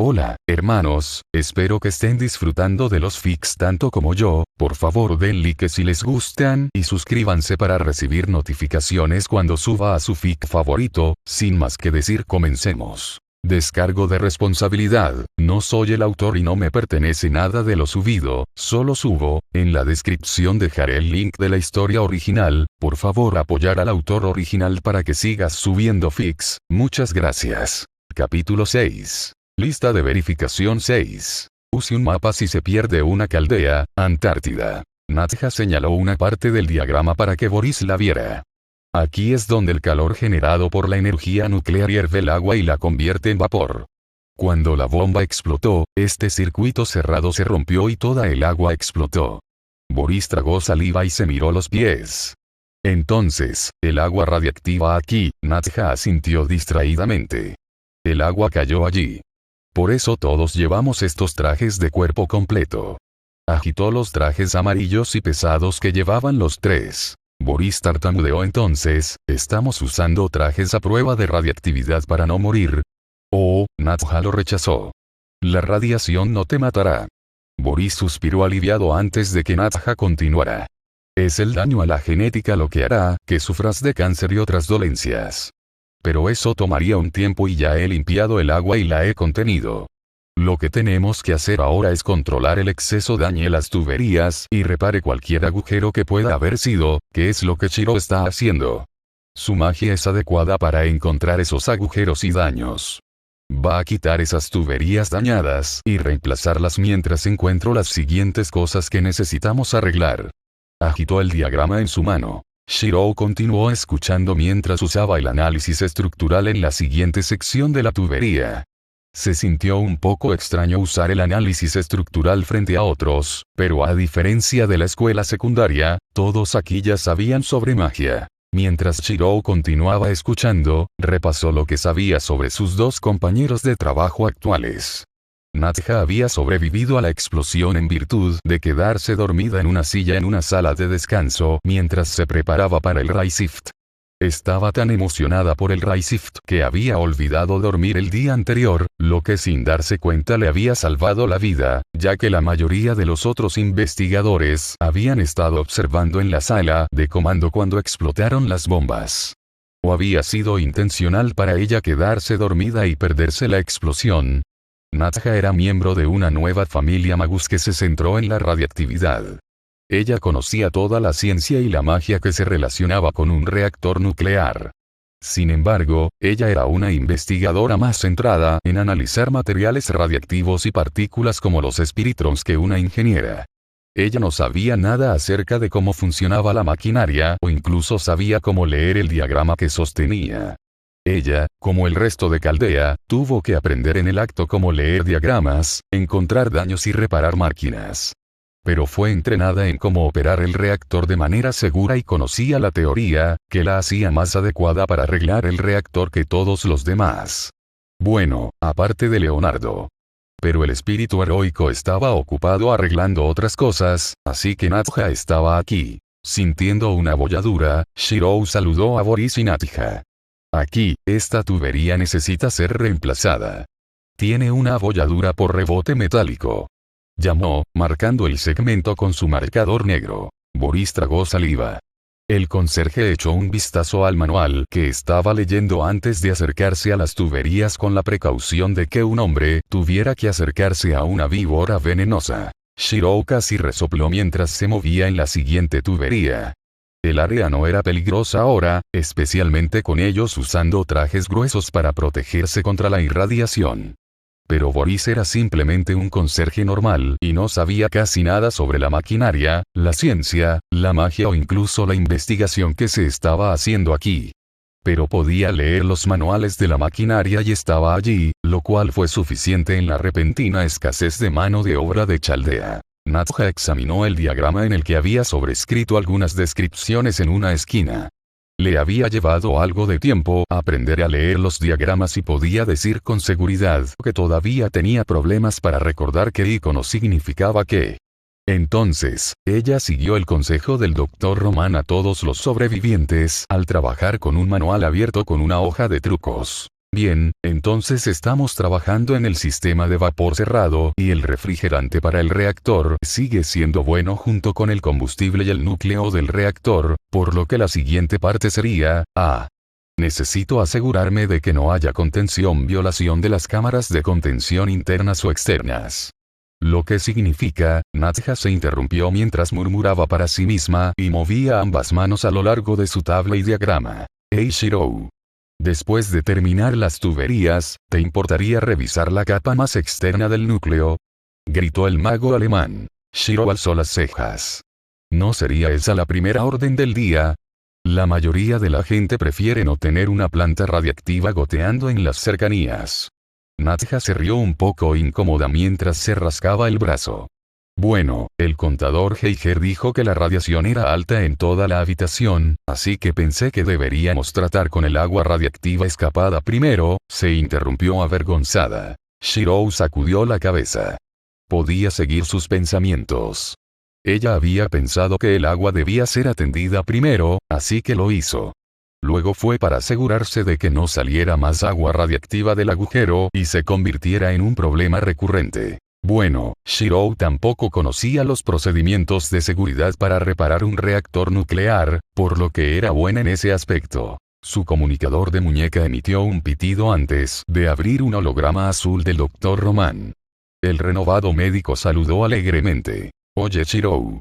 Hola, hermanos, espero que estén disfrutando de los fics tanto como yo. Por favor den like si les gustan y suscríbanse para recibir notificaciones cuando suba a su fic favorito. Sin más que decir, comencemos. Descargo de responsabilidad, no soy el autor y no me pertenece nada de lo subido, solo subo. En la descripción dejaré el link de la historia original. Por favor apoyar al autor original para que sigas subiendo fics. Muchas gracias. Capítulo 6. Lista de verificación 6. Use un mapa si se pierde una caldea. Antártida. Nadja señaló una parte del diagrama para que Boris la viera. Aquí es donde el calor generado por la energía nuclear hierve el agua y la convierte en vapor. Cuando la bomba explotó, este circuito cerrado se rompió y toda el agua explotó. Boris tragó saliva y se miró los pies. Entonces, el agua radiactiva aquí. Nadja asintió distraídamente. El agua cayó allí. Por eso todos llevamos estos trajes de cuerpo completo. Agitó los trajes amarillos y pesados que llevaban los tres. Boris tartamudeó entonces. Estamos usando trajes a prueba de radiactividad para no morir. Oh, Nadja lo rechazó. La radiación no te matará. Boris suspiró aliviado antes de que Nadja continuara. Es el daño a la genética lo que hará que sufras de cáncer y otras dolencias. Pero eso tomaría un tiempo y ya he limpiado el agua y la he contenido. Lo que tenemos que hacer ahora es controlar el exceso, dañe las tuberías y repare cualquier agujero que pueda haber sido, que es lo que Shiro está haciendo. Su magia es adecuada para encontrar esos agujeros y daños. Va a quitar esas tuberías dañadas y reemplazarlas mientras encuentro las siguientes cosas que necesitamos arreglar. Agitó el diagrama en su mano. Shiro continuó escuchando mientras usaba el análisis estructural en la siguiente sección de la tubería. Se sintió un poco extraño usar el análisis estructural frente a otros, pero a diferencia de la escuela secundaria, todos aquí ya sabían sobre magia. Mientras Shiro continuaba escuchando, repasó lo que sabía sobre sus dos compañeros de trabajo actuales. Nadja había sobrevivido a la explosión en virtud de quedarse dormida en una silla en una sala de descanso mientras se preparaba para el Raisift. Estaba tan emocionada por el Raisift que había olvidado dormir el día anterior, lo que sin darse cuenta le había salvado la vida, ya que la mayoría de los otros investigadores habían estado observando en la sala de comando cuando explotaron las bombas. ¿O había sido intencional para ella quedarse dormida y perderse la explosión? Nadja era miembro de una nueva familia magus que se centró en la radiactividad. Ella conocía toda la ciencia y la magia que se relacionaba con un reactor nuclear. Sin embargo, ella era una investigadora más centrada en analizar materiales radiactivos y partículas como los espiritrons que una ingeniera. Ella no sabía nada acerca de cómo funcionaba la maquinaria o incluso sabía cómo leer el diagrama que sostenía. Ella, como el resto de Caldea, tuvo que aprender en el acto cómo leer diagramas, encontrar daños y reparar máquinas. Pero fue entrenada en cómo operar el reactor de manera segura y conocía la teoría, que la hacía más adecuada para arreglar el reactor que todos los demás. Bueno, aparte de Leonardo. Pero el espíritu heroico estaba ocupado arreglando otras cosas, así que Nadja estaba aquí. Sintiendo una bolladura, Shiro saludó a Boris y Nadja. Aquí, esta tubería necesita ser reemplazada. Tiene una abolladura por rebote metálico. Llamó, marcando el segmento con su marcador negro. Boris tragó saliva. El conserje echó un vistazo al manual que estaba leyendo antes de acercarse a las tuberías con la precaución de que un hombre tuviera que acercarse a una víbora venenosa. Shiro casi resopló mientras se movía en la siguiente tubería. El área no era peligrosa ahora, especialmente con ellos usando trajes gruesos para protegerse contra la irradiación. Pero Boris era simplemente un conserje normal y no sabía casi nada sobre la maquinaria, la ciencia, la magia o incluso la investigación que se estaba haciendo aquí. Pero podía leer los manuales de la maquinaria y estaba allí, lo cual fue suficiente en la repentina escasez de mano de obra de Chaldea. Nadja examinó el diagrama en el que había sobrescrito algunas descripciones en una esquina. Le había llevado algo de tiempo aprender a leer los diagramas y podía decir con seguridad que todavía tenía problemas para recordar qué icono significaba qué. Entonces, ella siguió el consejo del Dr. Roman a todos los sobrevivientes al trabajar con un manual abierto con una hoja de trucos. Bien, entonces estamos trabajando en el sistema de vapor cerrado y el refrigerante para el reactor sigue siendo bueno junto con el combustible y el núcleo del reactor, por lo que la siguiente parte sería, necesito asegurarme de que no haya violación de las cámaras de contención internas o externas. Lo que significa, Nadja se interrumpió mientras murmuraba para sí misma y movía ambas manos a lo largo de su tabla y diagrama. Hey Shirou. Después de terminar las tuberías, ¿te importaría revisar la capa más externa del núcleo? Gritó el mago alemán. Shirou alzó las cejas. ¿No sería esa la primera orden del día? La mayoría de la gente prefiere no tener una planta radiactiva goteando en las cercanías. Nadja se rió un poco incómoda mientras se rascaba el brazo. Bueno, el contador Geiger dijo que la radiación era alta en toda la habitación, así que pensé que deberíamos tratar con el agua radiactiva escapada primero, se interrumpió avergonzada. Shirou sacudió la cabeza. Podía seguir sus pensamientos. Ella había pensado que el agua debía ser atendida primero, así que lo hizo. Luego fue para asegurarse de que no saliera más agua radiactiva del agujero y se convirtiera en un problema recurrente. Bueno, Shirou tampoco conocía los procedimientos de seguridad para reparar un reactor nuclear, por lo que era buena en ese aspecto. Su comunicador de muñeca emitió un pitido antes de abrir un holograma azul del Dr. Roman. El renovado médico saludó alegremente. Oye Shirou.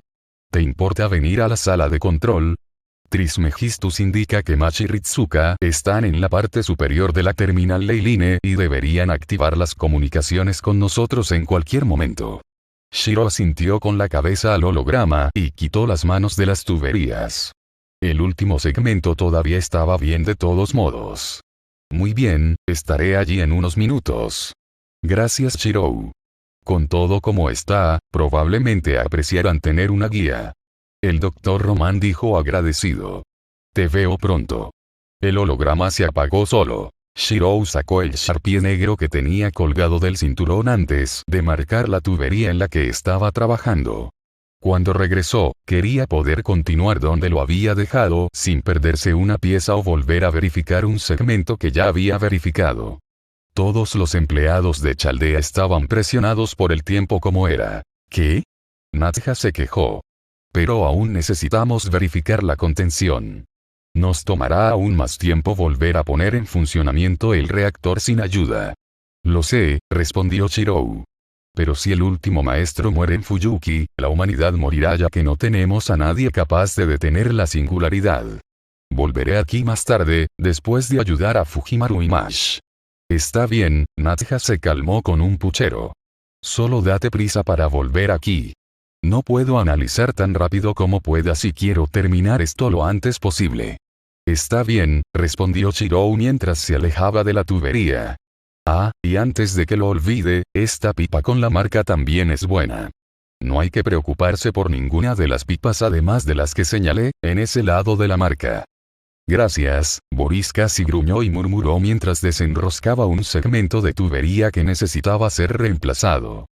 ¿Te importa venir a la sala de control? Trismegistus indica que Machi y Ritsuka están en la parte superior de la terminal Leiline y deberían activar las comunicaciones con nosotros en cualquier momento. Shiro asintió con la cabeza al holograma y quitó las manos de las tuberías. El último segmento todavía estaba bien de todos modos. Muy bien, estaré allí en unos minutos. Gracias Shirou. Con todo como está, probablemente apreciarán tener una guía. El Dr. Roman dijo agradecido. Te veo pronto. El holograma se apagó solo. Shirou sacó el Sharpie negro que tenía colgado del cinturón antes de marcar la tubería en la que estaba trabajando. Cuando regresó, quería poder continuar donde lo había dejado sin perderse una pieza o volver a verificar un segmento que ya había verificado. Todos los empleados de Chaldea estaban presionados por el tiempo como era. ¿Qué? Nadja se quejó. Pero aún necesitamos verificar la contención. Nos tomará aún más tiempo volver a poner en funcionamiento el reactor sin ayuda. Lo sé, respondió Shirou. Pero si el último maestro muere en Fuyuki, la humanidad morirá ya que no tenemos a nadie capaz de detener la singularidad. Volveré aquí más tarde, después de ayudar a Fujimaru y Mash. Está bien, Nadja se calmó con un puchero. Solo date prisa para volver aquí. No puedo analizar tan rápido como puedas y quiero terminar esto lo antes posible. Está bien, respondió Shirou mientras se alejaba de la tubería. Y antes de que lo olvide, esta pipa con la marca también es buena. No hay que preocuparse por ninguna de las pipas además de las que señalé, en ese lado de la marca. Gracias, Boris casi gruñó y murmuró mientras desenroscaba un segmento de tubería que necesitaba ser reemplazado.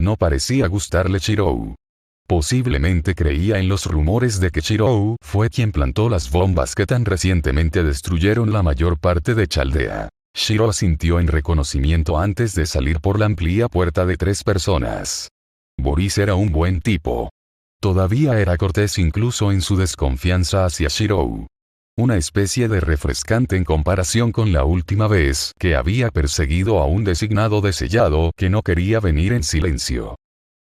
No parecía gustarle Shirou. Posiblemente creía en los rumores de que Shirou fue quien plantó las bombas que tan recientemente destruyeron la mayor parte de Chaldea. Shiro asintió en reconocimiento antes de salir por la amplia puerta de 3 personas. Boris era un buen tipo. Todavía era cortés incluso en su desconfianza hacia Shirou. Una especie de refrescante en comparación con la última vez que había perseguido a un designado de sellado que no quería venir en silencio.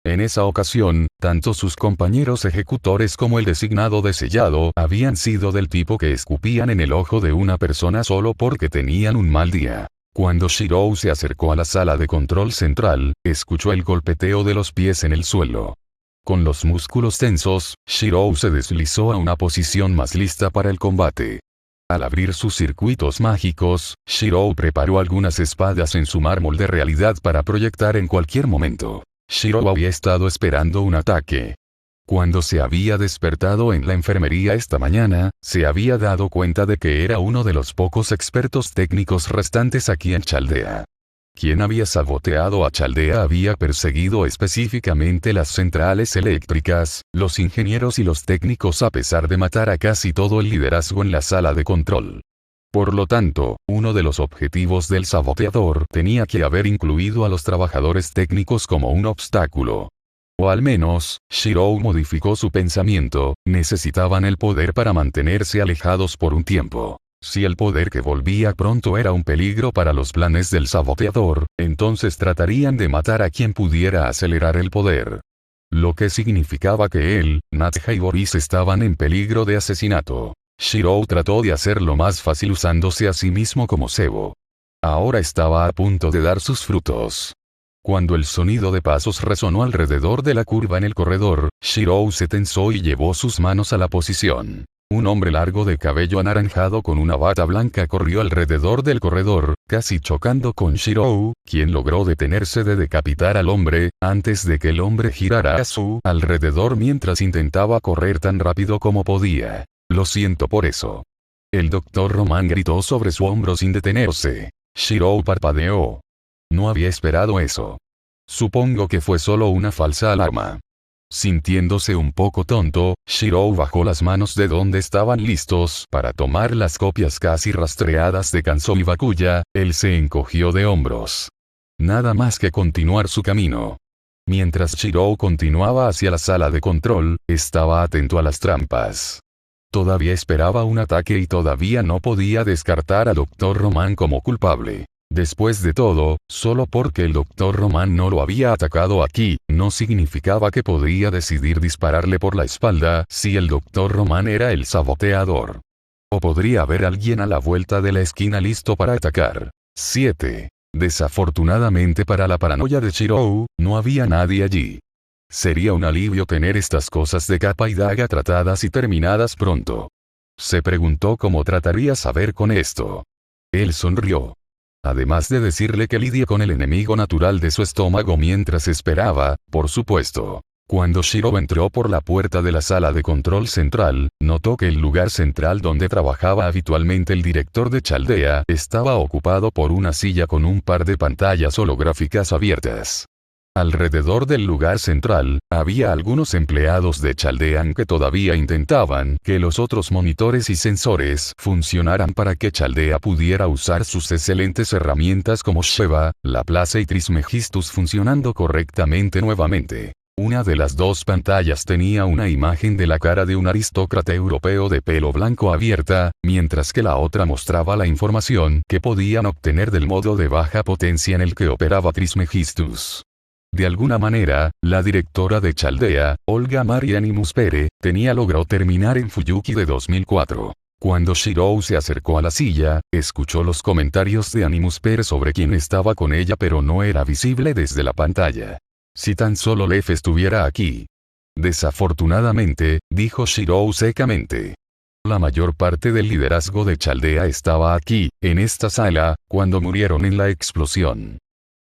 En esa ocasión, tanto sus compañeros ejecutores como el designado de sellado habían sido del tipo que escupían en el ojo de una persona solo porque tenían un mal día. Cuando Shirou se acercó a la sala de control central, escuchó el golpeteo de los pies en el suelo. Con los músculos tensos, Shirou se deslizó a una posición más lista para el combate. Al abrir sus circuitos mágicos, Shirou preparó algunas espadas en su mármol de realidad para proyectar en cualquier momento. Shirou había estado esperando un ataque. Cuando se había despertado en la enfermería esta mañana, se había dado cuenta de que era uno de los pocos expertos técnicos restantes aquí en Chaldea. Quien había saboteado a Chaldea había perseguido específicamente las centrales eléctricas, los ingenieros y los técnicos a pesar de matar a casi todo el liderazgo en la sala de control. Por lo tanto, uno de los objetivos del saboteador tenía que haber incluido a los trabajadores técnicos como un obstáculo. O al menos, Shirou modificó su pensamiento, necesitaban el poder para mantenerse alejados por un tiempo. Si el poder que volvía pronto era un peligro para los planes del saboteador, entonces tratarían de matar a quien pudiera acelerar el poder. Lo que significaba que él, Nadja y Boris estaban en peligro de asesinato. Shirou trató de hacerlo más fácil usándose a sí mismo como cebo. Ahora estaba a punto de dar sus frutos. Cuando el sonido de pasos resonó alrededor de la curva en el corredor, Shirou se tensó y llevó sus manos a la posición. Un hombre largo de cabello anaranjado con una bata blanca corrió alrededor del corredor, casi chocando con Shirou, quien logró detenerse de decapitar al hombre, antes de que el hombre girara a su alrededor mientras intentaba correr tan rápido como podía. Lo siento por eso. El Dr. Roman gritó sobre su hombro sin detenerse. Shirou parpadeó. No había esperado eso. Supongo que fue solo una falsa alarma. Sintiéndose un poco tonto, Shirou bajó las manos de donde estaban listos para tomar las copias casi rastreadas de Kanzo y Bakuya. Él se encogió de hombros. Nada más que continuar su camino. Mientras Shirou continuaba hacia la sala de control, estaba atento a las trampas. Todavía esperaba un ataque y todavía no podía descartar a Dr. Roman como culpable. Después de todo, solo porque el Dr. Roman no lo había atacado aquí, no significaba que podría decidir dispararle por la espalda si el Dr. Roman era el saboteador. O podría haber alguien a la vuelta de la esquina listo para atacar. 7. Desafortunadamente para la paranoia de Shirou, no había nadie allí. Sería un alivio tener estas cosas de capa y daga tratadas y terminadas pronto. Se preguntó cómo trataría saber con esto. Él sonrió. Además de decirle que lidie con el enemigo natural de su estómago mientras esperaba, por supuesto. Cuando Shirou entró por la puerta de la sala de control central, notó que el lugar central donde trabajaba habitualmente el director de Chaldea estaba ocupado por una silla con un par de pantallas holográficas abiertas. Alrededor del lugar central, había algunos empleados de Chaldean que todavía intentaban que los otros monitores y sensores funcionaran para que Chaldea pudiera usar sus excelentes herramientas como Sheva, Laplace y Trismegistus funcionando correctamente nuevamente. Una de las dos pantallas tenía una imagen de la cara de un aristócrata europeo de pelo blanco abierta, mientras que la otra mostraba la información que podían obtener del modo de baja potencia en el que operaba Trismegistus. De alguna manera, la directora de Chaldea, Olga Maria Animuspere, logró terminar en Fuyuki de 2004. Cuando Shirou se acercó a la silla, escuchó los comentarios de Animuspere sobre quién estaba con ella pero no era visible desde la pantalla. Si tan solo Lef estuviera aquí. Desafortunadamente, dijo Shirou secamente. La mayor parte del liderazgo de Chaldea estaba aquí, en esta sala, cuando murieron en la explosión.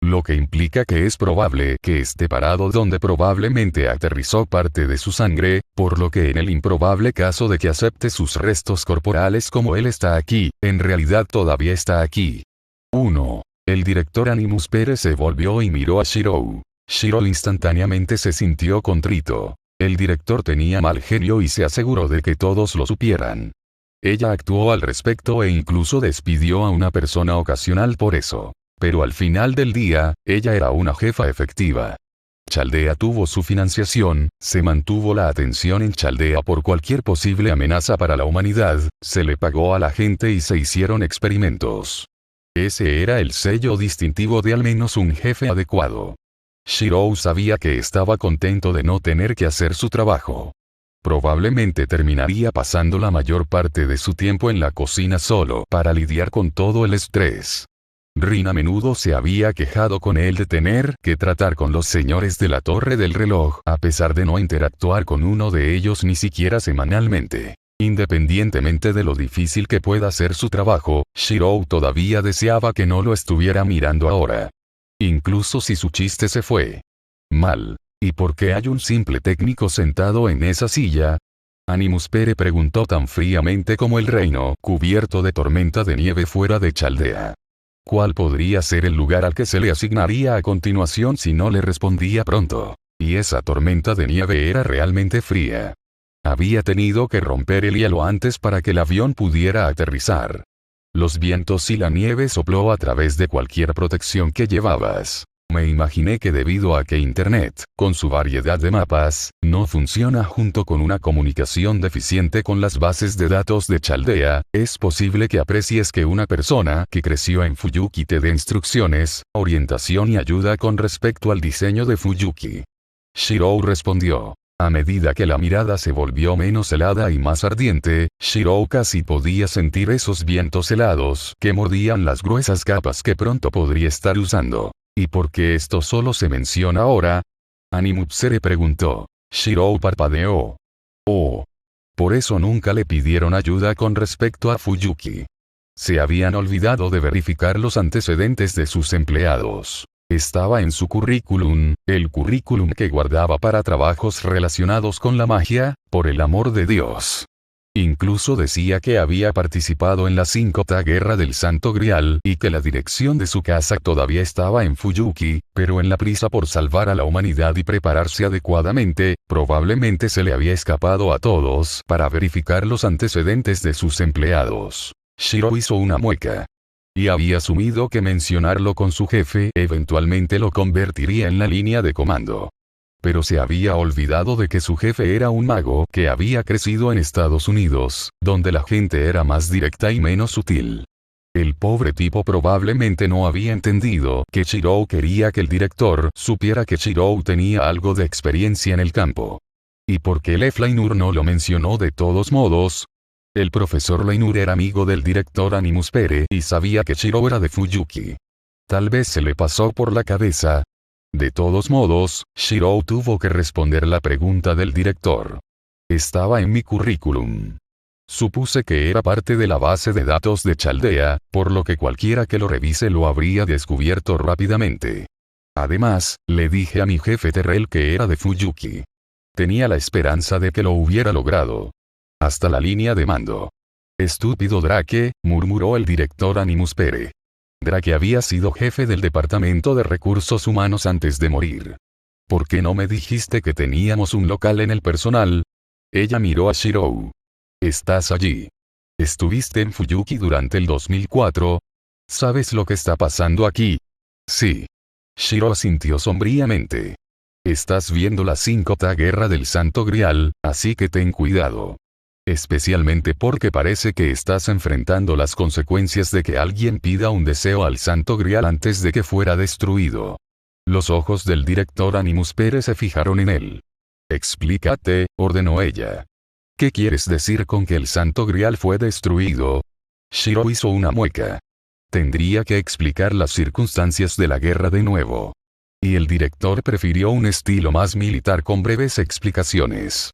Lo que implica que es probable que esté parado donde probablemente aterrizó parte de su sangre, por lo que en el improbable caso de que acepte sus restos corporales como él está aquí, en realidad todavía está aquí. 1. El director Animuspere se volvió y miró a Shirou. Shirou instantáneamente se sintió contrito. El director tenía mal genio y se aseguró de que todos lo supieran. Ella actuó al respecto e incluso despidió a una persona ocasional por eso. Pero al final del día, ella era una jefa efectiva. Chaldea tuvo su financiación, se mantuvo la atención en Chaldea por cualquier posible amenaza para la humanidad, se le pagó a la gente y se hicieron experimentos. Ese era el sello distintivo de al menos un jefe adecuado. Shirou sabía que estaba contento de no tener que hacer su trabajo. Probablemente terminaría pasando la mayor parte de su tiempo en la cocina solo para lidiar con todo el estrés. Rin a menudo se había quejado con él de tener que tratar con los señores de la torre del reloj a pesar de no interactuar con uno de ellos ni siquiera semanalmente. Independientemente de lo difícil que pueda ser su trabajo, Shirou todavía deseaba que no lo estuviera mirando ahora. Incluso si su chiste se fue mal. ¿Y por qué hay un simple técnico sentado en esa silla? Animuspere preguntó tan fríamente como el reino cubierto de tormenta de nieve fuera de Chaldea. ¿Cuál podría ser el lugar al que se le asignaría a continuación si no le respondía pronto? Y esa tormenta de nieve era realmente fría. Había tenido que romper el hielo antes para que el avión pudiera aterrizar. Los vientos y la nieve sopló a través de cualquier protección que llevabas. Me imaginé que debido a que Internet, con su variedad de mapas, no funciona junto con una comunicación deficiente con las bases de datos de Chaldea, es posible que aprecies que una persona que creció en Fuyuki te dé instrucciones, orientación y ayuda con respecto al diseño de Fuyuki. Shirou respondió. A medida que la mirada se volvió menos helada y más ardiente, Shirou casi podía sentir esos vientos helados que mordían las gruesas capas que pronto podría estar usando. ¿Y por qué esto solo se menciona ahora? Animutsere preguntó. Shirou parpadeó. Oh. Por eso nunca le pidieron ayuda con respecto a Fuyuki. Se habían olvidado de verificar los antecedentes de sus empleados. Estaba en su currículum, el currículum que guardaba para trabajos relacionados con la magia, por el amor de Dios. Incluso decía que había participado en la 5ª Guerra del Santo Grial y que la dirección de su casa todavía estaba en Fuyuki, pero en la prisa por salvar a la humanidad y prepararse adecuadamente, probablemente se le había escapado a todos para verificar los antecedentes de sus empleados. Shirou hizo una mueca. Y había asumido que mencionarlo con su jefe eventualmente lo convertiría en la línea de comando. Pero se había olvidado de que su jefe era un mago que había crecido en Estados Unidos, donde la gente era más directa y menos sutil. El pobre tipo probablemente no había entendido que Shirou quería que el director supiera que Shirou tenía algo de experiencia en el campo. ¿Y por qué Lef Lainur no lo mencionó de todos modos? El profesor Lainur era amigo del director Animuspere y sabía que Shirou era de Fuyuki. Tal vez se le pasó por la cabeza. De todos modos, Shirou tuvo que responder la pregunta del director. Estaba en mi currículum. Supuse que era parte de la base de datos de Chaldea, por lo que cualquiera que lo revise lo habría descubierto rápidamente. Además, le dije a mi jefe Terrell que era de Fuyuki. Tenía la esperanza de que lo hubiera logrado. Hasta la línea de mando. Estúpido Drake, murmuró el director Animuspere. Drake había sido jefe del Departamento de Recursos Humanos antes de morir. ¿Por qué no me dijiste que teníamos un local en el personal? Ella miró a Shirou. ¿Estás allí? ¿Estuviste en Fuyuki durante el 2004? ¿Sabes lo que está pasando aquí? Sí. Shirou asintió sombríamente. Estás viendo la 5ª Guerra del Santo Grial, así que ten cuidado. Especialmente porque parece que estás enfrentando las consecuencias de que alguien pida un deseo al Santo Grial antes de que fuera destruido. Los ojos del director Animuspere se fijaron en él. Explícate, ordenó ella. ¿Qué quieres decir con que el Santo Grial fue destruido? Shirou hizo una mueca. Tendría que explicar las circunstancias de la guerra de nuevo. Y el director prefirió un estilo más militar con breves explicaciones.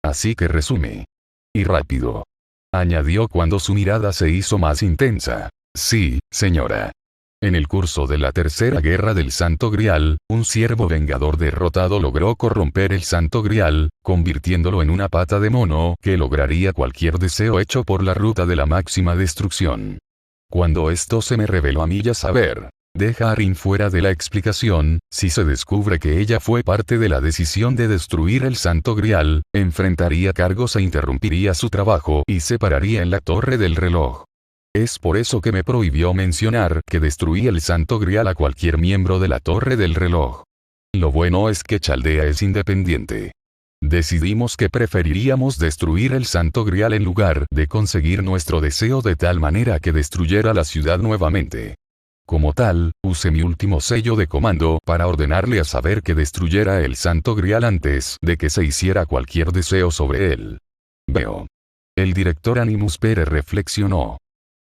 Así que resume. Y rápido. Añadió cuando su mirada se hizo más intensa. Sí, señora. En el curso de la Tercera Guerra del Santo Grial, un siervo vengador derrotado logró corromper el Santo Grial, convirtiéndolo en una pata de mono que lograría cualquier deseo hecho por la ruta de la máxima destrucción. Cuando esto se me reveló a mí, ya saber. Deja a Rin fuera de la explicación. Si se descubre que ella fue parte de la decisión de destruir el Santo Grial, enfrentaría cargos e interrumpiría su trabajo y se pararía en la torre del reloj. Es por eso que me prohibió mencionar que destruí el Santo Grial a cualquier miembro de la torre del reloj. Lo bueno es que Chaldea es independiente. Decidimos que preferiríamos destruir el Santo Grial en lugar de conseguir nuestro deseo de tal manera que destruyera la ciudad nuevamente. Como tal, usé mi último sello de comando para ordenarle a saber que destruyera el Santo Grial antes de que se hiciera cualquier deseo sobre él. Veo. El director Animuspere reflexionó.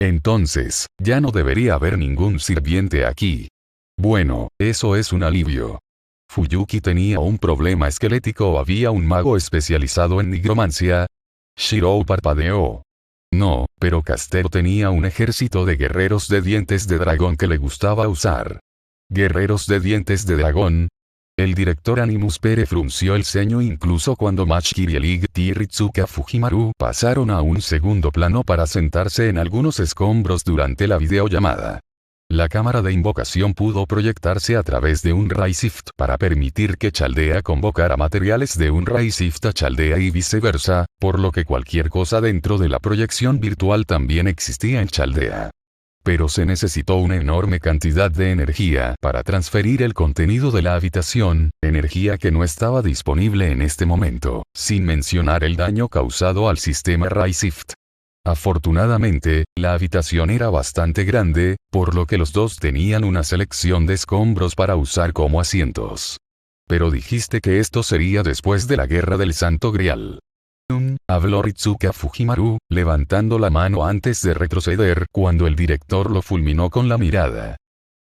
Entonces, ya no debería haber ningún sirviente aquí. Bueno, eso es un alivio. ¿Fuyuki tenía un problema esquelético o había un mago especializado en nigromancia? Shirou parpadeó. No, pero Castero tenía un ejército de guerreros de dientes de dragón que le gustaba usar. ¿Guerreros de dientes de dragón? El director Animuspere frunció el ceño incluso cuando Machikiri y Ritsuka Fujimaru pasaron a un segundo plano para sentarse en algunos escombros durante la videollamada. La cámara de invocación pudo proyectarse a través de un Raisift para permitir que Chaldea convocara materiales de un Raisift a Chaldea y viceversa, por lo que cualquier cosa dentro de la proyección virtual también existía en Chaldea. pero se necesitó una enorme cantidad de energía para transferir el contenido de la habitación, energía que no estaba disponible en este momento, sin mencionar el daño causado al sistema Ray-Shift. Afortunadamente, la habitación era bastante grande, por lo que los dos tenían una selección de escombros para usar como asientos. Pero dijiste que esto sería después de la Guerra del Santo Grial. Habló Ritsuka Fujimaru, levantando la mano antes de retroceder cuando el director lo fulminó con la mirada.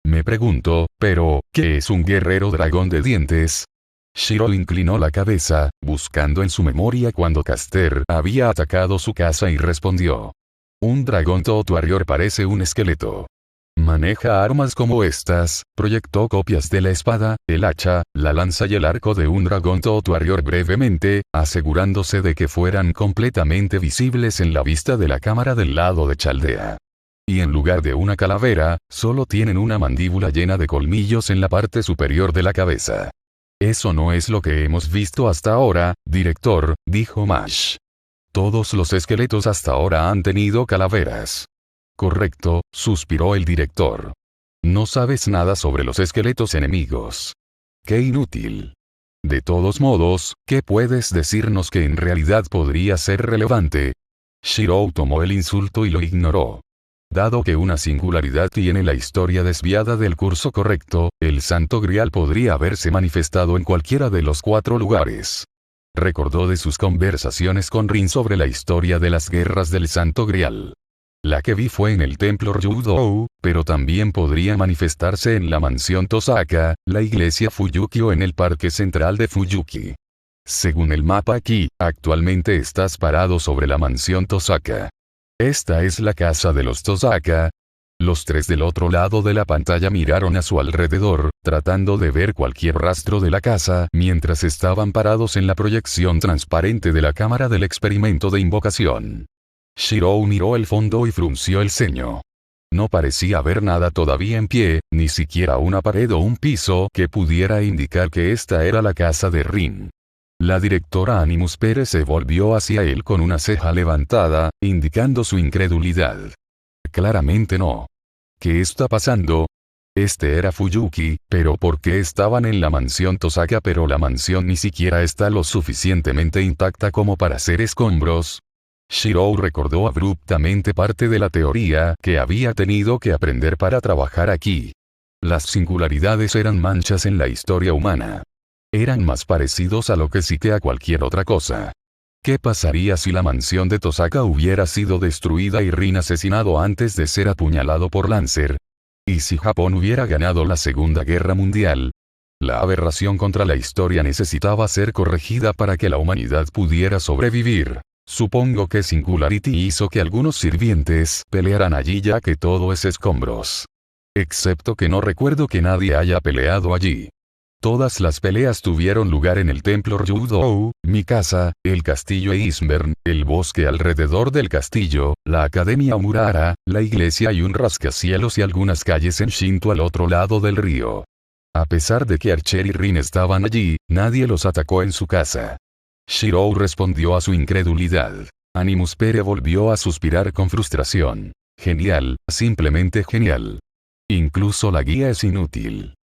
Me pregunto, pero, ¿qué es un guerrero dragón de dientes? Shiro inclinó la cabeza, buscando en su memoria cuando Caster había atacado su casa y respondió. Un dragón Toad Warrior parece un esqueleto. Maneja armas como estas, proyectó copias de la espada, el hacha, la lanza y el arco de un dragón Toad Warrior brevemente, asegurándose de que fueran completamente visibles en la vista de la cámara del lado de Chaldea. Y en lugar de una calavera, solo tienen una mandíbula llena de colmillos en la parte superior de la cabeza. Eso no es lo que hemos visto hasta ahora, director, dijo Mash. Todos los esqueletos hasta ahora han tenido calaveras. Correcto, suspiró el director. No sabes nada sobre los esqueletos enemigos. Qué inútil. De todos modos, ¿qué puedes decirnos que en realidad podría ser relevante? Shiro tomó el insulto y lo ignoró. Dado que una singularidad tiene la historia desviada del curso correcto, el Santo Grial podría haberse manifestado en cualquiera de los 4 lugares. Recordó de sus conversaciones con Rin sobre la historia de las guerras del Santo Grial. La que vi fue en el templo Ryūdō, pero también podría manifestarse en la mansión Tosaka, la iglesia Fuyuki o en el parque central de Fuyuki. Según el mapa aquí, actualmente estás parado sobre la mansión Tosaka. Esta es la casa de los Tosaka. Los 3 del otro lado de la pantalla miraron a su alrededor, tratando de ver cualquier rastro de la casa mientras estaban parados en la proyección transparente de la cámara del experimento de invocación. Shiro miró el fondo y frunció el ceño. No parecía haber nada todavía en pie, ni siquiera una pared o un piso que pudiera indicar que esta era la casa de Rin. La directora Animus Pérez se volvió hacia él con una ceja levantada, indicando su incredulidad. Claramente no. ¿Qué está pasando? Este era Fuyuki, pero ¿por qué estaban en la mansión Tosaka pero la mansión ni siquiera está lo suficientemente intacta como para hacer escombros? Shiro recordó abruptamente parte de la teoría que había tenido que aprender para trabajar aquí. Las singularidades eran manchas en la historia humana. Eran más parecidos a lo que sí que a cualquier otra cosa. ¿Qué pasaría si la mansión de Tosaka hubiera sido destruida y Rin asesinado antes de ser apuñalado por Lancer? ¿Y si Japón hubiera ganado la Segunda Guerra Mundial? La aberración contra la historia necesitaba ser corregida para que la humanidad pudiera sobrevivir. Supongo que Singularity hizo que algunos sirvientes pelearan allí ya que todo es escombros. Excepto que no recuerdo que nadie haya peleado allí. Todas las peleas tuvieron lugar en el templo Ryūdō, mi casa, el castillo Eismern, el bosque alrededor del castillo, la academia Omurara, la iglesia y un rascacielos y algunas calles en Shinto al otro lado del río. A pesar de que Archer y Rin estaban allí, nadie los atacó en su casa. Shiro respondió a su incredulidad. Animus Pere volvió a suspirar con frustración. Genial, simplemente genial. Incluso la guía es inútil.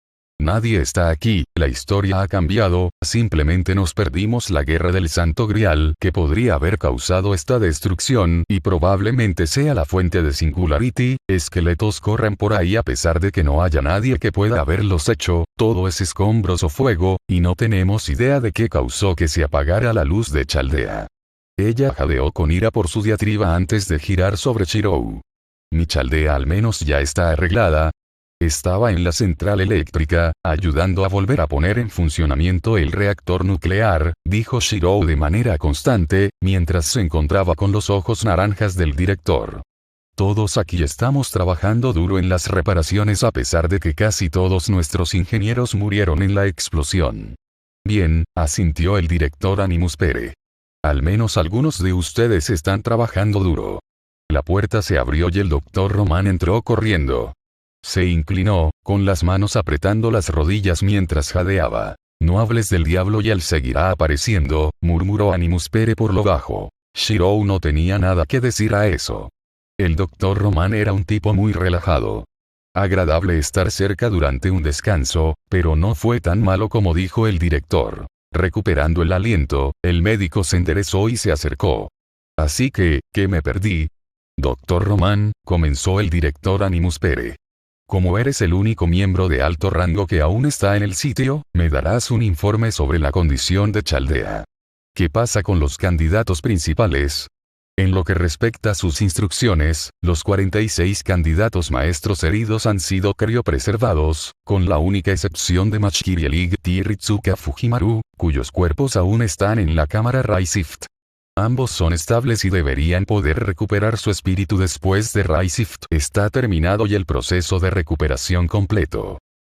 Nadie está aquí, la historia ha cambiado, simplemente nos perdimos la guerra del Santo Grial que podría haber causado esta destrucción y probablemente sea la fuente de Singularity, esqueletos corren por ahí a pesar de que no haya nadie que pueda haberlos hecho, todo es escombros o fuego, y no tenemos idea de qué causó que se apagara la luz de Chaldea. Ella jadeó con ira por su diatriba antes de girar sobre Shiro. Mi Chaldea al menos ya está arreglada. Estaba en la central eléctrica, ayudando a volver a poner en funcionamiento el reactor nuclear, dijo Shiro de manera constante, mientras se encontraba con los ojos naranjas del director. Todos aquí estamos trabajando duro en las reparaciones a pesar de que casi todos nuestros ingenieros murieron en la explosión. Bien, asintió el director Animus Pere. Al menos algunos de ustedes están trabajando duro. La puerta se abrió y el doctor Román entró corriendo. Se inclinó, con las manos apretando las rodillas mientras jadeaba. No hables del diablo y él seguirá apareciendo, murmuró Animus Pere por lo bajo. Shiro no tenía nada que decir a eso. El doctor Román era un tipo muy relajado. Agradable estar cerca durante un descanso, pero no fue tan malo como dijo el director. Recuperando el aliento, el médico se enderezó y se acercó. Así que, ¿qué me perdí? Doctor Román, comenzó el director Animus Pere. Como eres el único miembro de alto rango que aún está en el sitio, me darás un informe sobre la condición de Chaldea. ¿Qué pasa con los candidatos principales? En lo que respecta a sus instrucciones, los 46 candidatos maestros heridos han sido criopreservados, con la única excepción de Machikiri y Ritsuka Fujimaru, cuyos cuerpos aún están en la cámara Raisift. Ambos son estables y deberían poder recuperar su espíritu después de Raisift está terminado y el proceso de recuperación completo.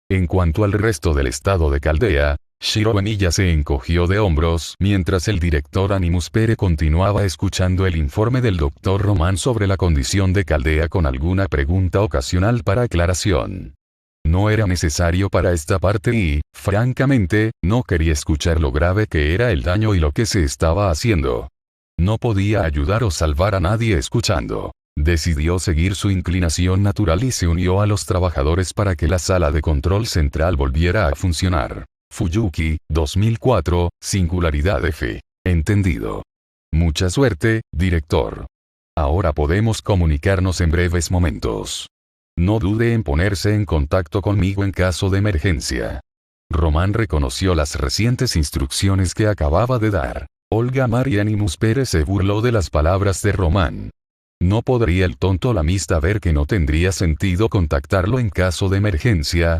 En cuanto al resto del estado de Caldea, Shiro Emilla se encogió de hombros mientras el director Animus Pere continuaba escuchando el informe del doctor Román sobre la condición de Caldea con alguna pregunta ocasional para aclaración. No era necesario para esta parte y, francamente, no quería escuchar lo grave que era el daño y lo que se estaba haciendo. No podía ayudar o salvar a nadie escuchando. Decidió seguir su inclinación natural y se unió a los trabajadores para que la sala de control central volviera a funcionar. Fuyuki, 2004, Singularidad F. Entendido. Mucha suerte, director. Ahora podemos comunicarnos en breves momentos. No dude en ponerse en contacto conmigo en caso de emergencia. Román reconoció las recientes instrucciones que acababa de dar. Olga María Animus Pérez se burló de las palabras de Román. ¿No podría el tonto lamista ver que no tendría sentido contactarlo en caso de emergencia?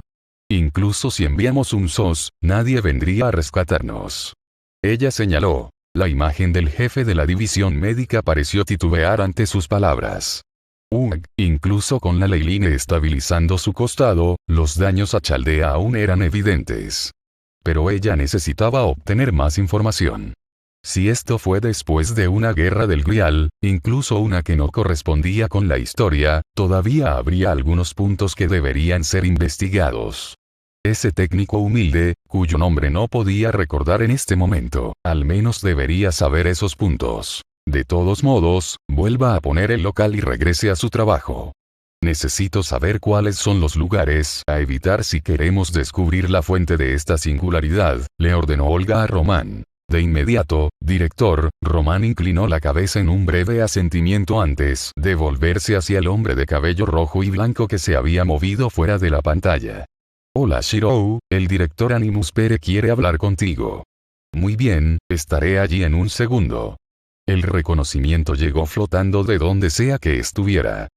Incluso si enviamos un SOS, nadie vendría a rescatarnos. Ella señaló. La imagen del jefe de la división médica pareció titubear ante sus palabras. Incluso con la Leiline estabilizando su costado, los daños a Chaldea aún eran evidentes. Pero ella necesitaba obtener más información. Si esto fue después de una guerra del Grial, incluso una que no correspondía con la historia, todavía habría algunos puntos que deberían ser investigados. Ese técnico humilde, cuyo nombre no podía recordar en este momento, al menos debería saber esos puntos. De todos modos, vuelva a poner el local y regrese a su trabajo. Necesito saber cuáles son los lugares a evitar si queremos descubrir la fuente de esta singularidad, le ordenó Olga a Román. De inmediato, director, Román inclinó la cabeza en un breve asentimiento antes de volverse hacia el hombre de cabello rojo y blanco que se había movido fuera de la pantalla. Hola Shiro, el director Animus Pere quiere hablar contigo. Muy bien, estaré allí en un segundo. El reconocimiento llegó flotando de donde sea que estuviera.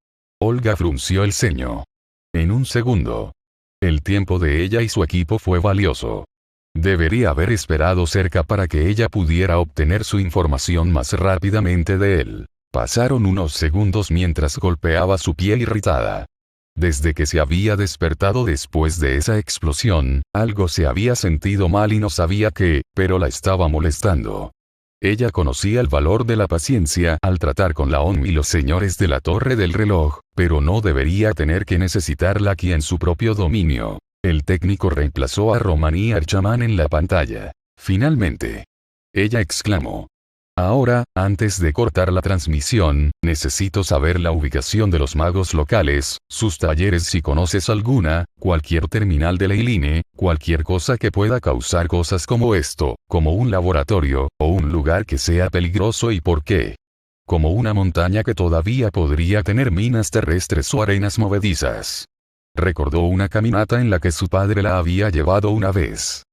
Olga frunció el ceño. En un segundo. El tiempo de ella y su equipo fue valioso. Debería haber esperado cerca para que ella pudiera obtener su información más rápidamente de él. Pasaron unos segundos mientras golpeaba su piel irritada. Desde que se había despertado después de esa explosión, algo se había sentido mal y no sabía qué, pero la estaba molestando. Ella conocía el valor de la paciencia al tratar con la ONU y los señores de la Torre del Reloj, pero no debería tener que necesitarla aquí en su propio dominio. El técnico reemplazó a Román y Archaman en la pantalla. Finalmente. Ella exclamó. Ahora, antes de cortar la transmisión, necesito saber la ubicación de los magos locales, sus talleres si conoces alguna, cualquier terminal de Leiline, cualquier cosa que pueda causar cosas como esto, como un laboratorio, o un lugar que sea peligroso y por qué. Como una montaña que todavía podría tener minas terrestres o arenas movedizas. Recordó una caminata en la que su padre la había llevado una vez.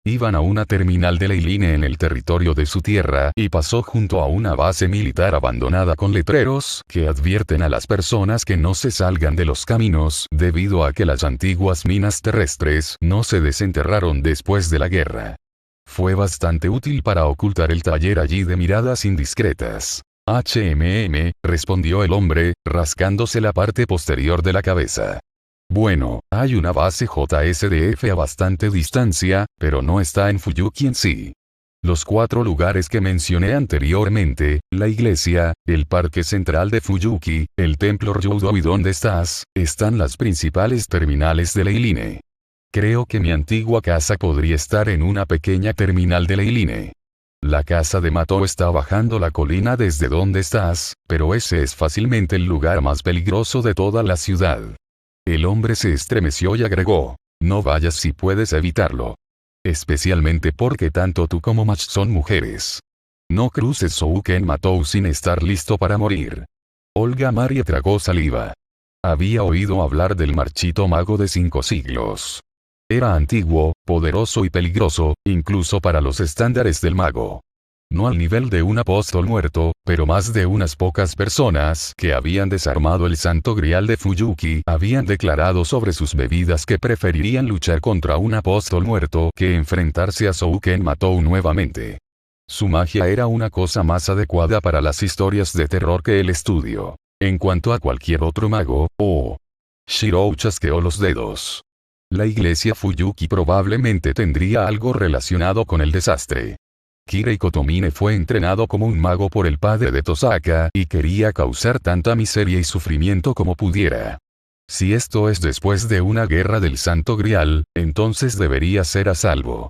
Iban a una terminal de Leiline en el territorio de su tierra y pasó junto a una base militar abandonada con letreros que advierten a las personas que no se salgan de los caminos debido a que las antiguas minas terrestres no se desenterraron después de la guerra. Fue bastante útil para ocultar el taller allí de miradas indiscretas. Respondió el hombre, rascándose la parte posterior de la cabeza. Bueno, hay una base JSDF a bastante distancia, pero no está en Fuyuki en sí. Los 4 lugares que mencioné anteriormente, la iglesia, el parque central de Fuyuki, el templo Ryudo y donde estás, están las principales terminales de Leiline. Creo que mi antigua casa podría estar en una pequeña terminal de Leiline. La casa de Matou está bajando la colina desde donde estás, pero ese es fácilmente el lugar más peligroso de toda la ciudad. El hombre se estremeció y agregó, no vayas si puedes evitarlo. Especialmente porque tanto tú como Mach son mujeres. No cruces Souken Matou sin estar listo para morir. Olga Marie tragó saliva. Había oído hablar del marchito mago de 5 siglos. Era antiguo, poderoso y peligroso, incluso para los estándares del mago. No al nivel de un apóstol muerto, pero más de unas pocas personas que habían desarmado el santo grial de Fuyuki habían declarado sobre sus bebidas que preferirían luchar contra un apóstol muerto que enfrentarse a Souken Matou nuevamente. Su magia era una cosa más adecuada para las historias de terror que el estudio. En cuanto a cualquier otro mago, Shirou chasqueó los dedos. La iglesia Fuyuki probablemente tendría algo relacionado con el desastre. Kirei Kotomine fue entrenado como un mago por el padre de Tosaka y quería causar tanta miseria y sufrimiento como pudiera. Si esto es después de una guerra del Santo Grial, entonces debería ser a salvo.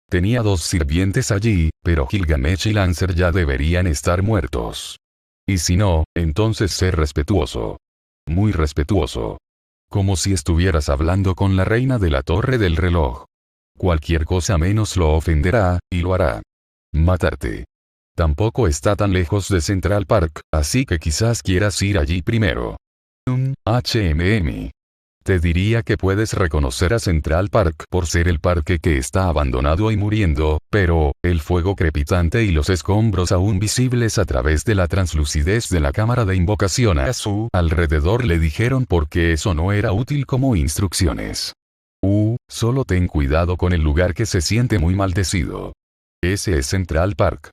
Tenía 2 sirvientes allí, pero Gilgamesh y Lancer ya deberían estar muertos. Y si no, entonces ser respetuoso. Muy respetuoso. Como si estuvieras hablando con la reina de la torre del reloj. Cualquier cosa menos lo ofenderá, y lo hará. Matarte. Tampoco está tan lejos de Central Park, así que quizás quieras ir allí primero. Te diría que puedes reconocer a Central Park por ser el parque que está abandonado y muriendo, pero, el fuego crepitante y los escombros aún visibles a través de la translucidez de la cámara de invocación a su alrededor le dijeron porque eso no era útil como instrucciones. Solo ten cuidado con el lugar que se siente muy maldecido. Ese es Central Park.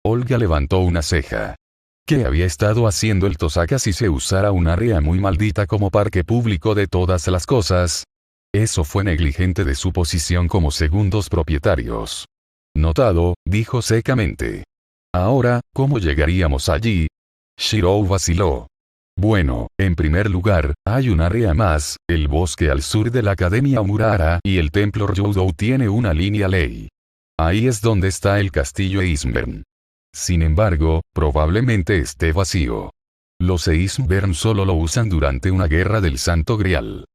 Olga levantó una ceja. ¿Qué había estado haciendo el Tosaka si se usara un área muy maldita como parque público de todas las cosas? Eso fue negligente de su posición como segundos propietarios. Notado, dijo secamente. Ahora, ¿cómo llegaríamos allí? Shirou vaciló. Bueno, en primer lugar, hay un área más, el bosque al sur de la Academia Omurara y el templo Ryūdō tiene una línea ley. Ahí es donde está el castillo Eismern. Sin embargo, probablemente esté vacío. Los Eismern solo lo usan durante una guerra del Santo Grial.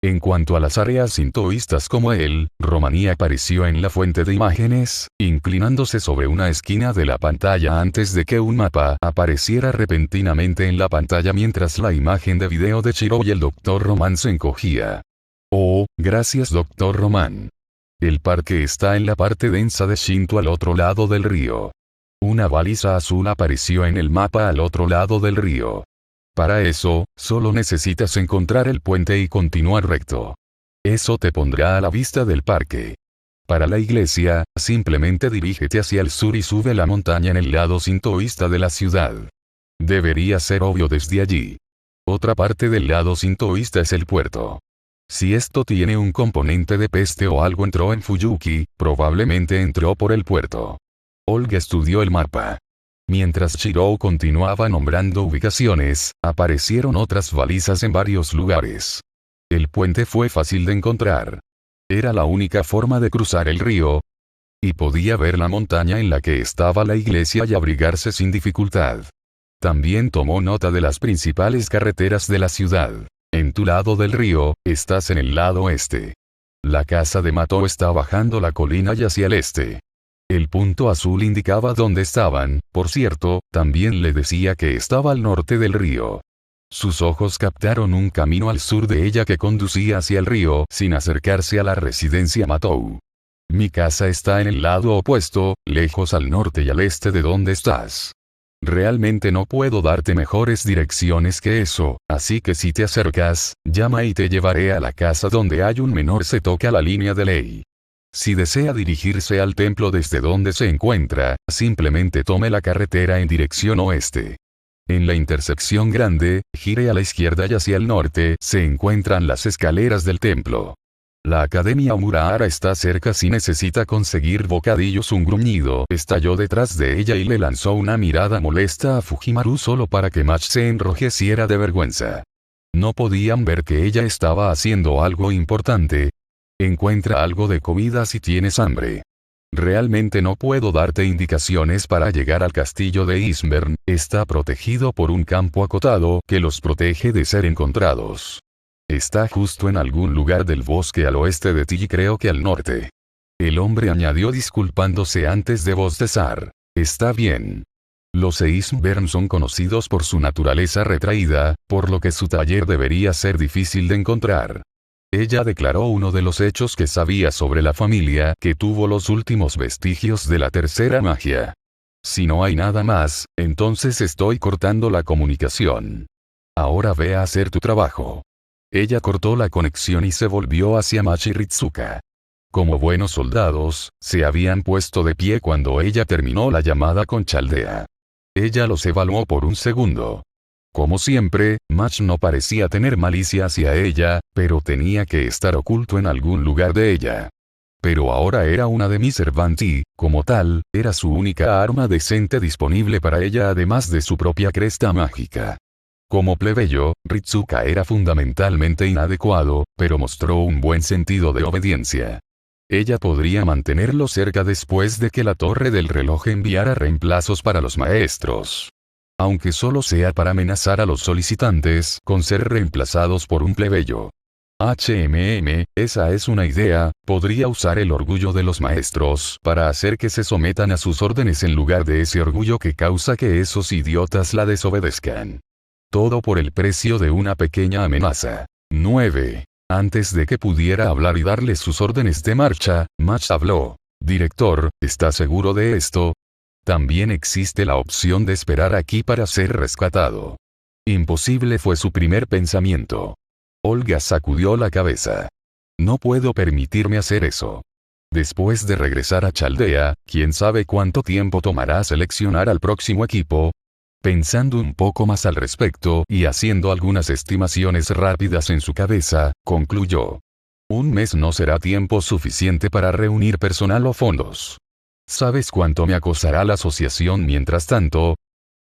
En cuanto a las áreas sintoístas como él, Romani apareció en la fuente de imágenes, inclinándose sobre una esquina de la pantalla antes de que un mapa apareciera repentinamente en la pantalla mientras la imagen de video de Shirou y el Dr. Roman se encogía. Oh, gracias Dr. Roman. El parque está en la parte densa de Shinto al otro lado del río. Una baliza azul apareció en el mapa al otro lado del río. Para eso, solo necesitas encontrar el puente y continuar recto. Eso te pondrá a la vista del parque. Para la iglesia, simplemente dirígete hacia el sur y sube la montaña en el lado sintoísta de la ciudad. Debería ser obvio desde allí. Otra parte del lado sintoísta es el puerto. Si esto tiene un componente de peste o algo entró en Fuyuki, probablemente entró por el puerto. Olga estudió el mapa. Mientras Shirou continuaba nombrando ubicaciones, aparecieron otras balizas en varios lugares. El puente fue fácil de encontrar. Era la única forma de cruzar el río. Y podía ver la montaña en la que estaba la iglesia y abrigarse sin dificultad. También tomó nota de las principales carreteras de la ciudad. En tu lado del río, estás en el lado este. La casa de Matou está bajando la colina y hacia el este. El punto azul indicaba dónde estaban, por cierto, también le decía que estaba al norte del río. Sus ojos captaron un camino al sur de ella que conducía hacia el río sin acercarse a la residencia Matou. Mi casa está en el lado opuesto, lejos al norte y al este de donde estás. Realmente no puedo darte mejores direcciones que eso, así que si te acercas, llama y te llevaré a la casa donde hay un menor se toca la línea de ley. Si desea dirigirse al templo desde donde se encuentra, simplemente tome la carretera en dirección oeste. En la intersección grande, gire a la izquierda y hacia el norte se encuentran las escaleras del templo. La Academia Omurara está cerca si necesita conseguir bocadillos. Un gruñido estalló detrás de ella y le lanzó una mirada molesta a Fujimaru solo para que Mach se enrojeciera de vergüenza. No podían ver que ella estaba haciendo algo importante. Encuentra algo de comida si tienes hambre. Realmente no puedo darte indicaciones para llegar al castillo de Ismern, está protegido por un campo acotado que los protege de ser encontrados. Está justo en algún lugar del bosque al oeste de ti y creo que al norte. El hombre añadió disculpándose antes de bostezar. Está bien. Los Eismvern son conocidos por su naturaleza retraída, por lo que su taller debería ser difícil de encontrar. Ella declaró uno de los hechos que sabía sobre la familia que tuvo los últimos vestigios de la tercera magia. Si no hay nada más, entonces estoy cortando la comunicación. Ahora ve a hacer tu trabajo. Ella cortó la conexión y se volvió hacia Machi Ritsuka. Como buenos soldados, se habían puesto de pie cuando ella terminó la llamada con Chaldea. Ella los evaluó por un segundo. Como siempre, Mach no parecía tener malicia hacia ella, pero tenía que estar oculto en algún lugar de ella. Pero ahora era una de mis Servanti, como tal, era su única arma decente disponible para ella además de su propia cresta mágica. Como plebeyo, Ritsuka era fundamentalmente inadecuado, pero mostró un buen sentido de obediencia. Ella podría mantenerlo cerca después de que la torre del reloj enviara reemplazos para los maestros. Aunque solo sea para amenazar a los solicitantes con ser reemplazados por un plebeyo. Esa es una idea, podría usar el orgullo de los maestros para hacer que se sometan a sus órdenes en lugar de ese orgullo que causa que esos idiotas la desobedezcan. Todo por el precio de una pequeña amenaza. 9. Antes de que pudiera hablar y darle sus órdenes de marcha, Mach habló. Director, ¿está seguro de esto? También existe la opción de esperar aquí para ser rescatado. Imposible fue su primer pensamiento. Olga sacudió la cabeza. No puedo permitirme hacer eso. Después de regresar a Chaldea, ¿quién sabe cuánto tiempo tomará seleccionar al próximo equipo? Pensando un poco más al respecto y haciendo algunas estimaciones rápidas en su cabeza, concluyó. Un mes no será tiempo suficiente para reunir personal o fondos. ¿Sabes cuánto me acosará la asociación mientras tanto?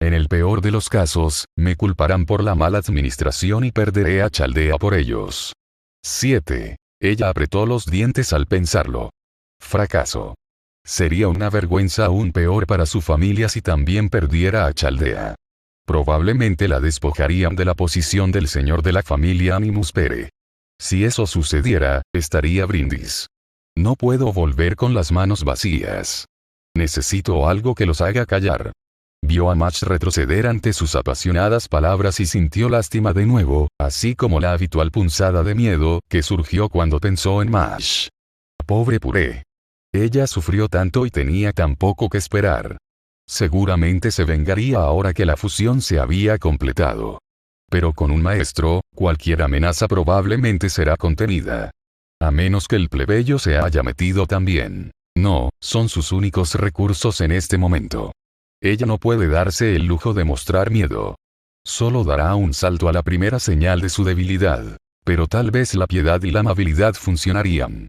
En el peor de los casos, me culparán por la mala administración y perderé a Chaldea por ellos. 7. Ella apretó los dientes al pensarlo. Fracaso. Sería una vergüenza aún peor para su familia si también perdiera a Chaldea. Probablemente la despojarían de la posición del señor de la familia Animus Pere. Si eso sucediera, estaría brindis. No puedo volver con las manos vacías. Necesito algo que los haga callar. Vio a Mach retroceder ante sus apasionadas palabras y sintió lástima de nuevo, así como la habitual punzada de miedo que surgió cuando pensó en Mach. Pobre Puré. Ella sufrió tanto y tenía tan poco que esperar. Seguramente se vengaría ahora que la fusión se había completado. Pero con un maestro, cualquier amenaza probablemente será contenida. A menos que el plebeyo se haya metido también. No, son sus únicos recursos en este momento. Ella no puede darse el lujo de mostrar miedo. Solo dará un salto a la primera señal de su debilidad. Pero tal vez la piedad y la amabilidad funcionarían.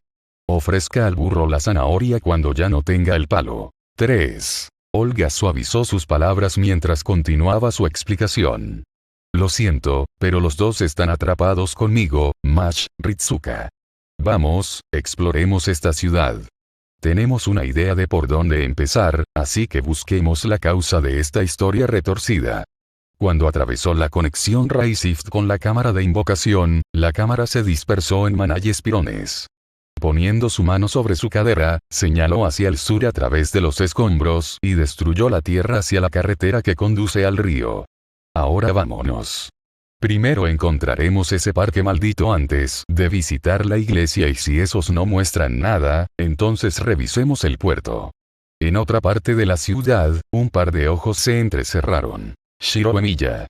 Ofrezca al burro la zanahoria cuando ya no tenga el palo. 3. Olga suavizó sus palabras mientras continuaba su explicación. Lo siento, pero los dos están atrapados conmigo, Mach, Ritsuka. Vamos, exploremos esta ciudad. Tenemos una idea de por dónde empezar, así que busquemos la causa de esta historia retorcida. Cuando atravesó la conexión Ray-Shift con la cámara de invocación, la cámara se dispersó en maná y espirones. Poniendo su mano sobre su cadera, señaló hacia el sur a través de los escombros y destruyó la tierra hacia la carretera que conduce al río. Ahora vámonos. Primero encontraremos ese parque maldito antes de visitar la iglesia y si esos no muestran nada, entonces revisemos el puerto. En otra parte de la ciudad, un par de ojos se entrecerraron. Shiro Emiya.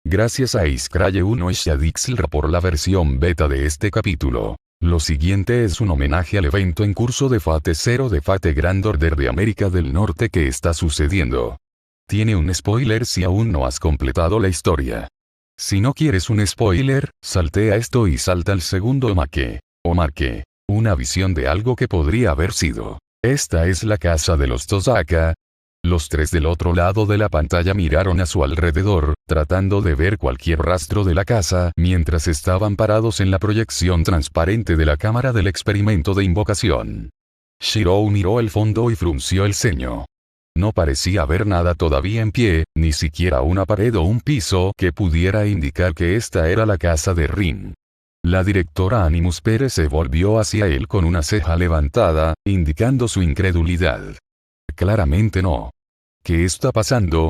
Gracias a Iskraye 1 y Shadixlra por la versión beta de este capítulo. Lo siguiente es un homenaje al evento en curso de Fate 0 de Fate Grand Order de América del Norte que está sucediendo. Tiene un spoiler si aún no has completado la historia. Si no quieres un spoiler, saltea esto y salta al segundo omaque. Omaque. Una visión de algo que podría haber sido. Esta es la casa de los Tozaka. Los tres del otro lado de la pantalla miraron a su alrededor, tratando de ver cualquier rastro de la casa mientras estaban parados en la proyección transparente de la cámara del experimento de invocación. Shirou miró el fondo y frunció el ceño. No parecía haber nada todavía en pie, ni siquiera una pared o un piso que pudiera indicar que esta era la casa de Rin. La directora Animus Pérez se volvió hacia él con una ceja levantada, indicando su incredulidad. Claramente no. ¿Qué está pasando?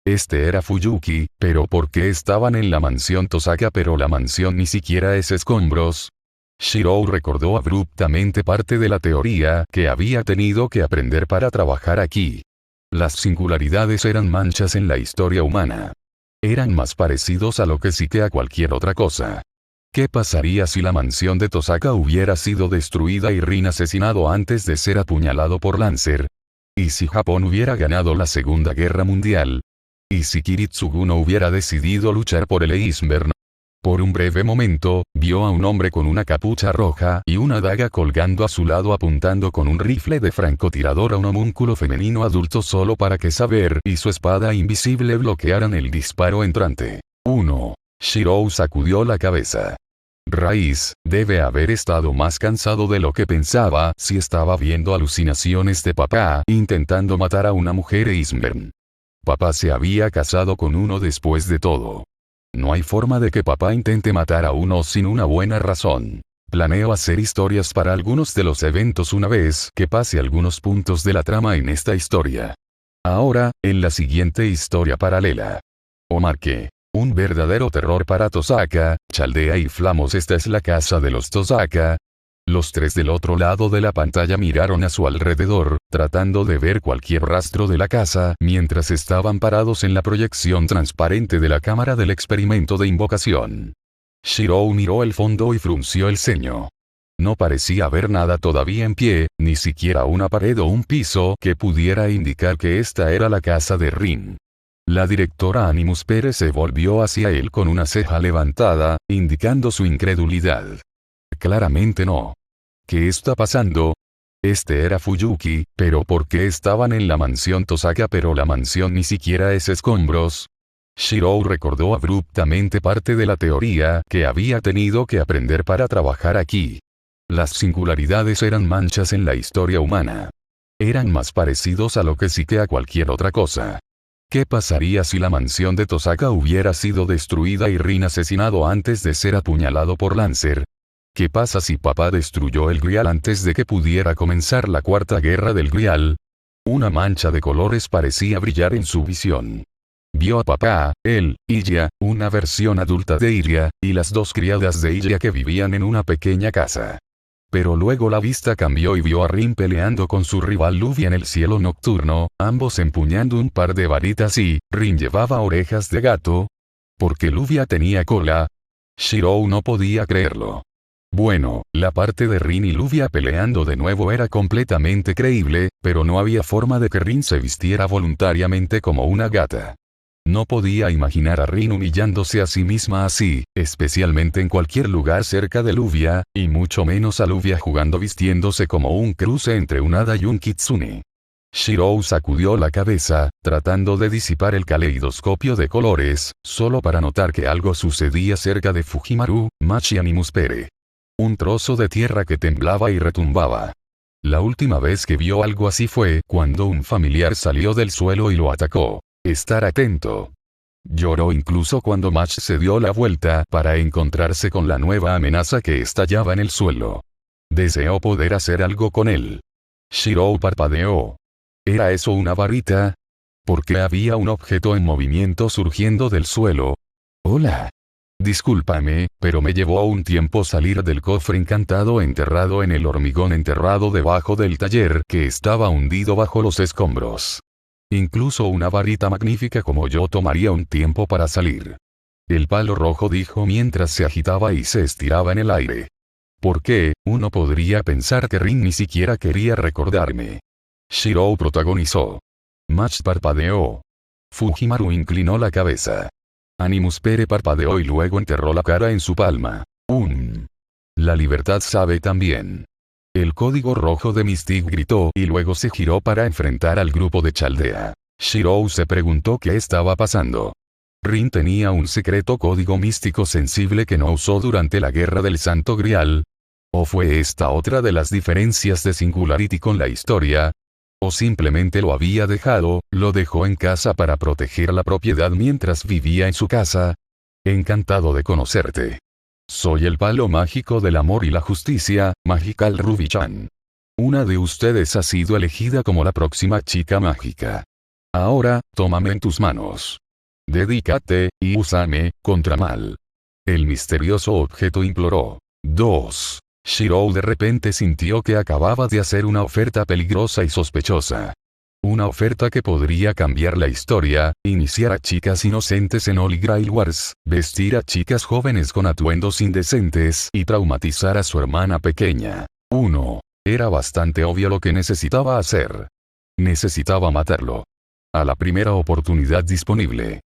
Este era Fuyuki, pero ¿por qué estaban en la mansión Tosaka pero la mansión ni siquiera es escombros? Shirou recordó abruptamente parte de la teoría que había tenido que aprender para trabajar aquí. Las singularidades eran manchas en la historia humana. Eran más parecidos a lo que sí que a cualquier otra cosa. ¿Qué pasaría si la mansión de Tosaka hubiera sido destruida y Rin asesinado antes de ser apuñalado por Lancer? ¿Y si Japón hubiera ganado la Segunda Guerra Mundial? ¿Y si Kiritsugu no hubiera decidido luchar por el Eisnbern? Por un breve momento, vio a un hombre con una capucha roja y una daga colgando a su lado apuntando con un rifle de francotirador a un homúnculo femenino adulto solo para que Saber y su espada invisible bloquearan el disparo entrante. 1. Shirou sacudió la cabeza. Raíz, debe haber estado más cansado de lo que pensaba si estaba viendo alucinaciones de papá intentando matar a una mujer Eisnbern. Papá se había casado con uno después de todo. No hay forma de que papá intente matar a uno sin una buena razón. Planeo hacer historias para algunos de los eventos una vez que pase algunos puntos de la trama en esta historia. Ahora, en la siguiente historia paralela. Omarque. Un verdadero terror para Tosaka, Chaldea y Flamos. Esta es la casa de los Tosaka. Los tres del otro lado de la pantalla miraron a su alrededor, tratando de ver cualquier rastro de la casa mientras estaban parados en la proyección transparente de la cámara del experimento de invocación. Shirou miró el fondo y frunció el ceño. No parecía haber nada todavía en pie, ni siquiera una pared o un piso que pudiera indicar que esta era la casa de Rin. La directora Animus Pérez se volvió hacia él con una ceja levantada, indicando su incredulidad. Claramente no. ¿Qué está pasando? Este era Fuyuki, pero ¿por qué estaban en la mansión Tosaka pero la mansión ni siquiera es escombros? Shirou recordó abruptamente parte de la teoría que había tenido que aprender para trabajar aquí. Las singularidades eran manchas en la historia humana. Eran más parecidos a lo que sí que a cualquier otra cosa. ¿Qué pasaría si la mansión de Tosaka hubiera sido destruida y Rin asesinado antes de ser apuñalado por Lancer? ¿Qué pasa si papá destruyó el Grial antes de que pudiera comenzar la Cuarta Guerra del Grial? Una mancha de colores parecía brillar en su visión. Vio a papá, él, Ilya, una versión adulta de Ilya, y las dos criadas de Ilya que vivían en una pequeña casa. Pero luego la vista cambió y vio a Rin peleando con su rival Luvia en el cielo nocturno, ambos empuñando un par de varitas y Rin llevaba orejas de gato. ¿Por qué Luvia tenía cola? Shirou no podía creerlo. Bueno, la parte de Rin y Luvia peleando de nuevo era completamente creíble, pero no había forma de que Rin se vistiera voluntariamente como una gata. No podía imaginar a Rin humillándose a sí misma así, especialmente en cualquier lugar cerca de Luvia, y mucho menos a Luvia jugando vistiéndose como un cruce entre un hada y un kitsune. Shirou sacudió la cabeza, tratando de disipar el caleidoscopio de colores, solo para notar que algo sucedía cerca de Fujimaru, Machi y Animus Pere. Un trozo de tierra que temblaba y retumbaba. La última vez que vio algo así fue cuando un familiar salió del suelo y lo atacó. Estar atento. Lloró incluso cuando Mach se dio la vuelta para encontrarse con la nueva amenaza que estallaba en el suelo. Deseó poder hacer algo con él. Shirou parpadeó. ¿Era eso una varita? Porque había un objeto en movimiento surgiendo del suelo. Hola. Discúlpame, pero me llevó un tiempo salir del cofre encantado enterrado en el hormigón enterrado debajo del taller que estaba hundido bajo los escombros. Incluso una varita magnífica como yo tomaría un tiempo para salir. El palo rojo dijo mientras se agitaba y se estiraba en el aire. ¿Por qué? Uno podría pensar que Rin ni siquiera quería recordarme. Shirou protagonizó. Mach parpadeó. Fujimaru inclinó la cabeza. Animus Pere parpadeó y luego enterró la cara en su palma. La libertad sabe también. El código rojo de Mystique gritó y luego se giró para enfrentar al grupo de Chaldea. Shirou se preguntó qué estaba pasando. Rin tenía un secreto código místico sensible que no usó durante la Guerra del Santo Grial. ¿O fue esta otra de las diferencias de Singularity con la historia? ¿O simplemente lo había dejado, lo dejó en casa para proteger la propiedad mientras vivía en su casa? Encantado de conocerte. Soy el palo mágico del amor y la justicia, Magical Ruby-chan. Una de ustedes ha sido elegida como la próxima chica mágica. Ahora, tómame en tus manos. Dedícate, y úsame, contra mal. El misterioso objeto imploró. 2. Shirou de repente sintió que acababa de hacer una oferta peligrosa y sospechosa. Una oferta que podría cambiar la historia, iniciar a chicas inocentes en Holy Grail Wars, vestir a chicas jóvenes con atuendos indecentes y traumatizar a su hermana pequeña. 1. Era bastante obvio lo que necesitaba hacer. Necesitaba matarlo. A la primera oportunidad disponible.